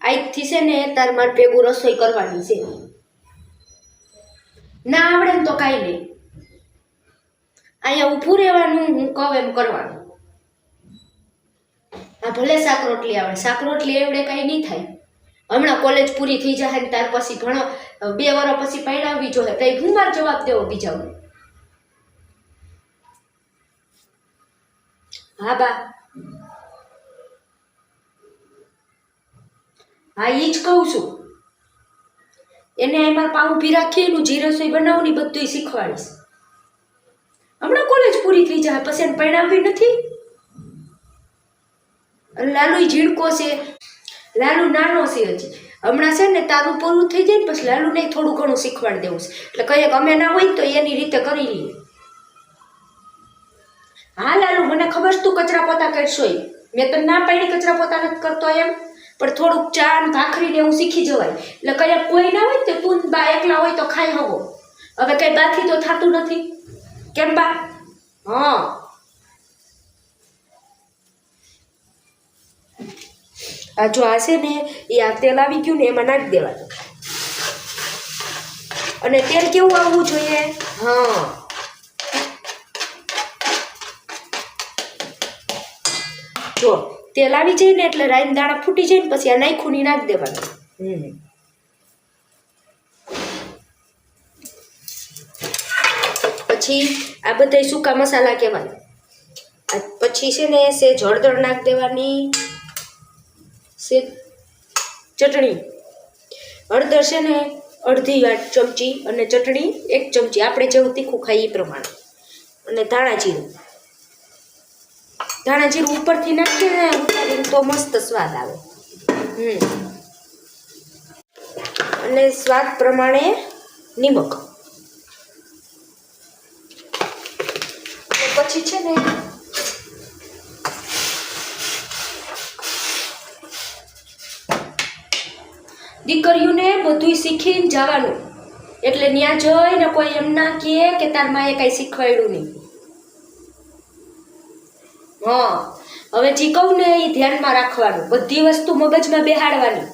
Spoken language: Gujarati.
આજથી છે ને તાર મારે ભેગું રસોઈ કરવાની છે. ના આવડે ને તો કાંઈ નહીં, અહીંયા ઊભું રહેવાનું, હું કહું એમ કરવાનું. હા ભલે શાક રોટલી આવડે, શાક રોટલી એવડે કાંઈ નહીં થાય. હમણાં કોલેજ પૂરી થઈ જાય ને ત્યાર પછી ઘણો 2 વર્ષ પછી પરણાવવી જોઈએ, કઈ હું માર જવાબ દેવો બીજાને? હા બા, હા એ જ કહું છું. એને એમાં પાઉં ઊભી રાખી એનું જે રસોઈ બનાવું ને બધું શીખવાડીશ. હમણાં કોલેજ પૂરી થઈ જાય પછી એને પરણાવવી નથી. લાલુ ઝીણકો છે, લાલુ નાનો છે હજી. હમણાં છે ને તારું પૂરું થઈ જાય ને પછી લાલુને થોડું ઘણું શીખવાડી દેવું છે. એટલે કહીએ અમે ના હોય તો એની રીતે કરી લઈએ. હા લાલુ, મને ખબર છે તું કચરા પોતા કરશો, મેં તને ના પાડી કચરા પોતા નથી કરતો એમ, પણ થોડુંક ચા ને ભાખરી ને એવું શીખી જવાય. એટલે કયા કોઈ ના હોય તો તું બા એકલા હોય તો ખાઈ હવો. હવે કઈ બાથી તો થતું નથી કેમ બા? હા આ જો આ છે ને એ આ તેલ આવી ગયું ને એમાં નાખી દેવાનું. અને તેલ કેવું આવવું જોઈએ? હા જો તેલ આવી જાય ને એટલે રાઈના દાણા ફૂટી જાય ને પછી આ નાખું ની નાખી દેવાનું. પછી આ બધા સૂકા મસાલા કહેવાય. પછી છે ને સેજ હળદર નાખી દેવાની, સેજ ચટણી. હળદર છે ને અડધી ચમચી અને ચટણી 1 ચમચી, આપણે જેવું તીખું ખાઈએ એ પ્રમાણે. અને ધાણા જીરું, ધાણા જીરું ઉપરથી નાખીએ ને ઉતારીને તો મસ્ત સ્વાદ આવે. અને સ્વાદ પ્રમાણે નિમક. પછી છે ને દીકરીઓને બધું શીખીને જવાનું, એટલે ત્યાં જઈને કોઈ એમ ના કહે કે તાર માએ કાંઈ શીખવાડ્યું નહીં. હા હવે જે કહું ને એ ધ્યાનમાં રાખવાનું, બધી વસ્તુ મગજમાં બેહાડવાની.